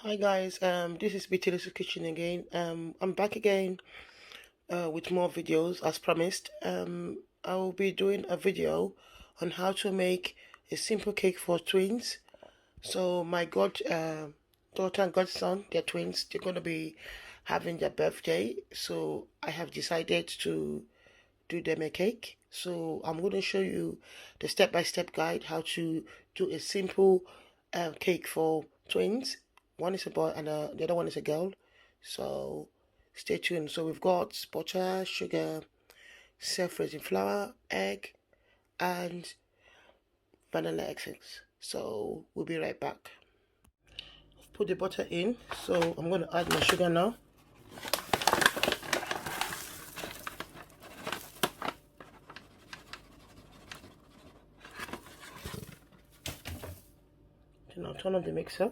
Hi guys, this is BT's Kitchen again. I'm back again with more videos as promised. I will be doing a video on how to make a simple cake for twins. So my daughter and godson, they're twins. They're gonna be having their birthday. So I have decided to do them a cake. So I'm going to show you the step-by-step guide how to do a simple cake for twins. One is a boy and the other one is a girl. So stay tuned. So we've got butter, sugar, self-raising flour, egg, and vanilla essence. So we'll be right back. I've put the butter in. So I'm going to add my sugar now. Then I'll turn on the mixer.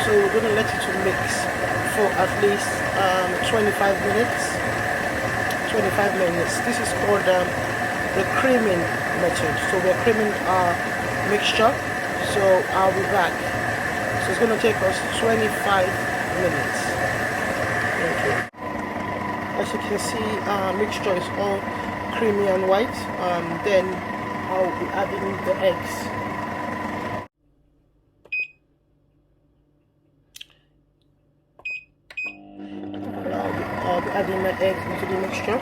So we're going to let it mix for at least 25 minutes. 25 minutes. This is called the creaming method. So we're creaming our mixture. So I'll be back. So it's going to take us 25 minutes. Okay. As you can see, our mixture is all creamy and white. Then I'll be adding the eggs. I'll be adding my eggs into the mixture.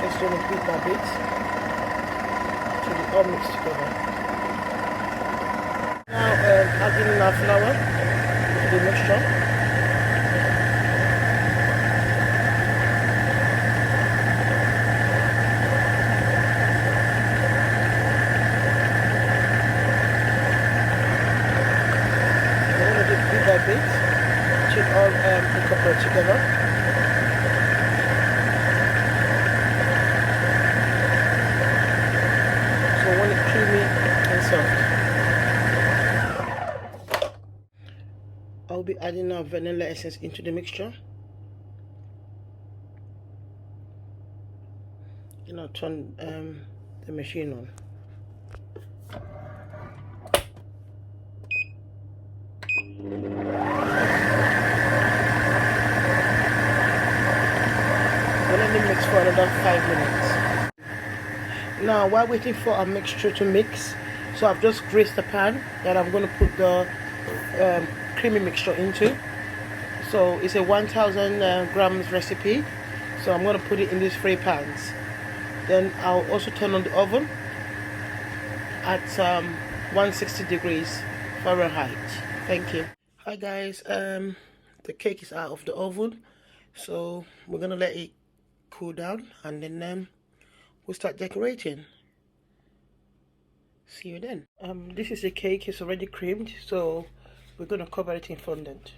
Just going to beat my bit till it all mixed together. Now adding in our flour into the mixture. Bit to all incorporate together. So when it's creamy and soft, I'll be adding our vanilla essence into the mixture. And I'll turn the machine on. Let me mix for another 5 minutes. Now while waiting for our mixture to mix, so I've just greased the pan that I'm going to put the creamy mixture into. So it's a 1000 grams recipe, so I'm going to put it in these 3 pans. Then I'll also turn on the oven at 160 degrees Fahrenheit. Thank you. Hi guys, the cake is out of the oven, so we're gonna let it cool down and then we'll start decorating. See you then. This is the cake. It's already creamed, so we're gonna cover it in fondant.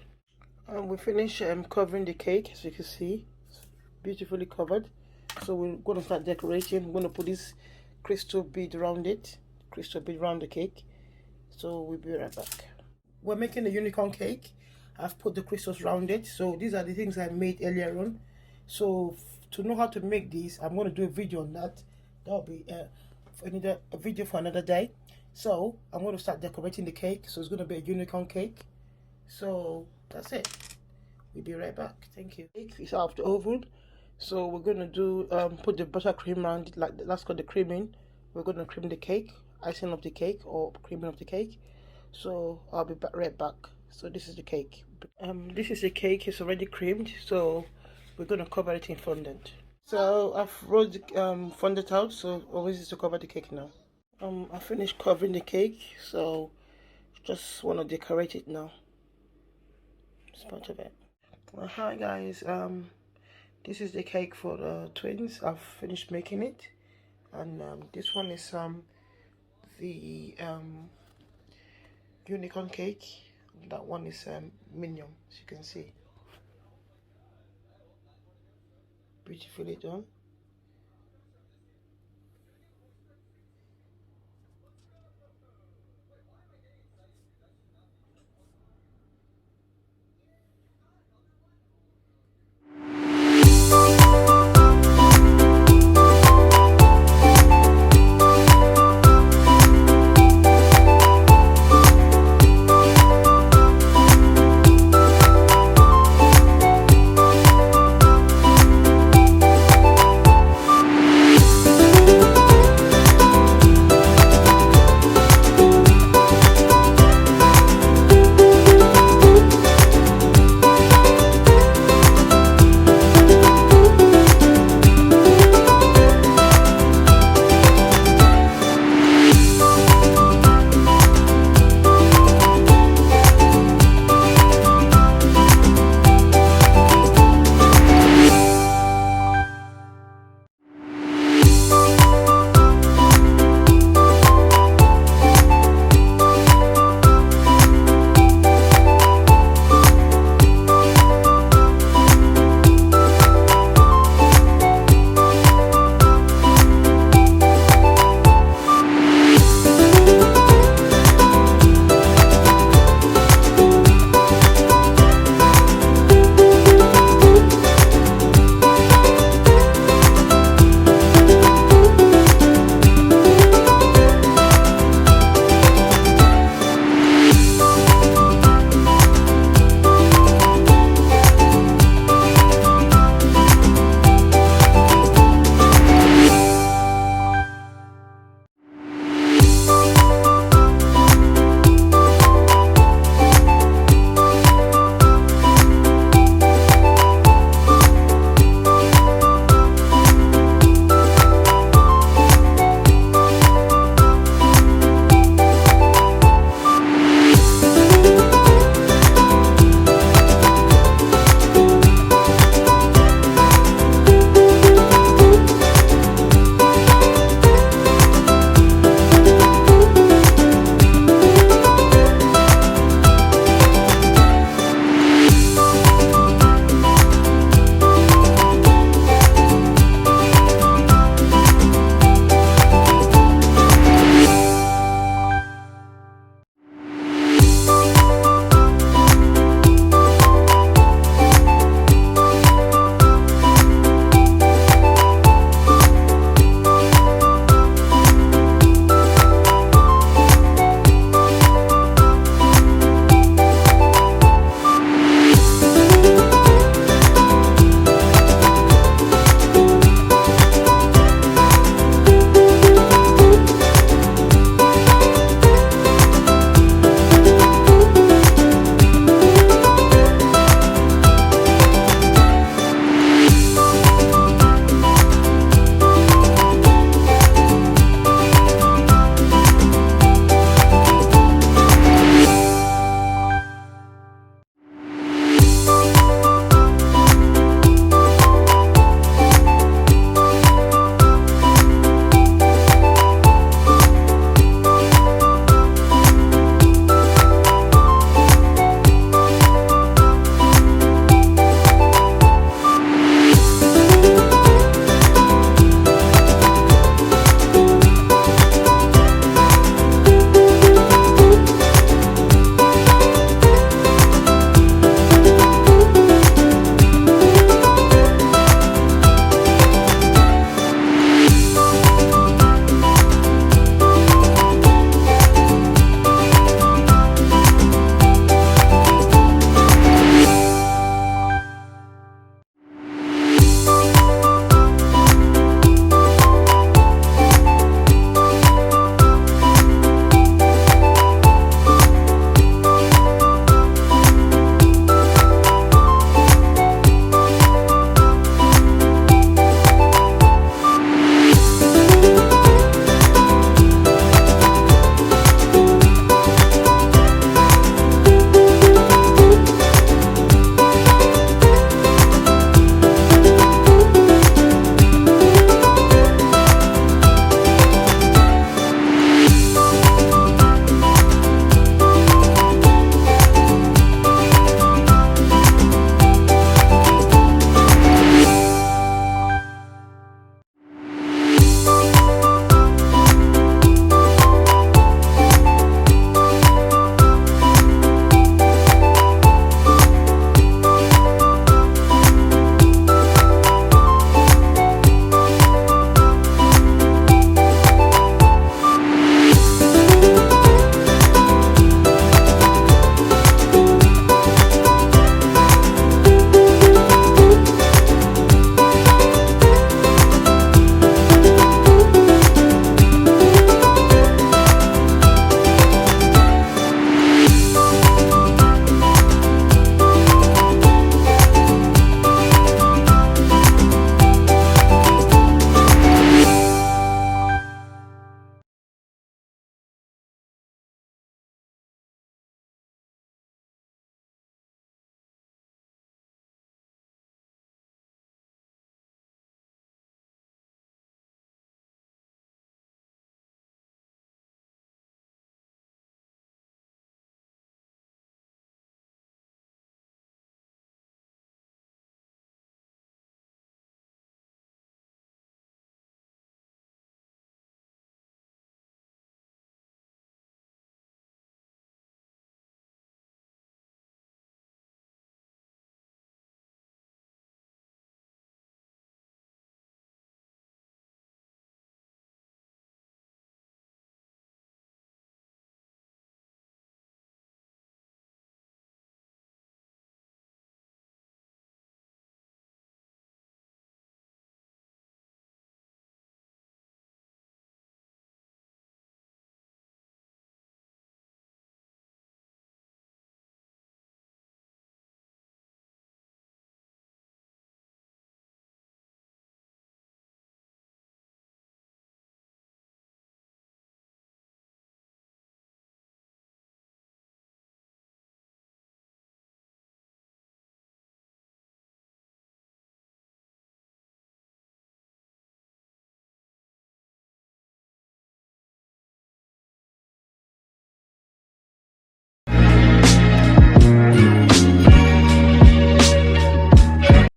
We finished covering the cake. As you can see, it's beautifully covered. So we're gonna start decorating. We're gonna put this crystal bead around it, crystal bead around the cake. So we'll be right back. We're making a unicorn cake. I've put the crystals around it. So these are the things I made earlier on. So to know how to make these, I'm going to do a video on that. That'll be a video for another day. So I'm going to start decorating the cake. So it's going to be a unicorn cake. So that's it. We'll be right back. Thank you. Cake is out of the oven. So we're going to do put the buttercream around it, like that's called the creaming. We're going to cream the cake, icing of the cake or creaming of the cake. So I'll be right back. So this is the cake. This is the cake. It's already creamed, so we're gonna cover it in fondant. So I've rolled the fondant out, so always is to cover the cake now. I finished covering the cake, so just want to decorate it now. It's part of it. Well, hi guys, this is the cake for the twins. I've finished making it, and this one is the unicorn cake. That one is minion, as you can see. Beautifully done.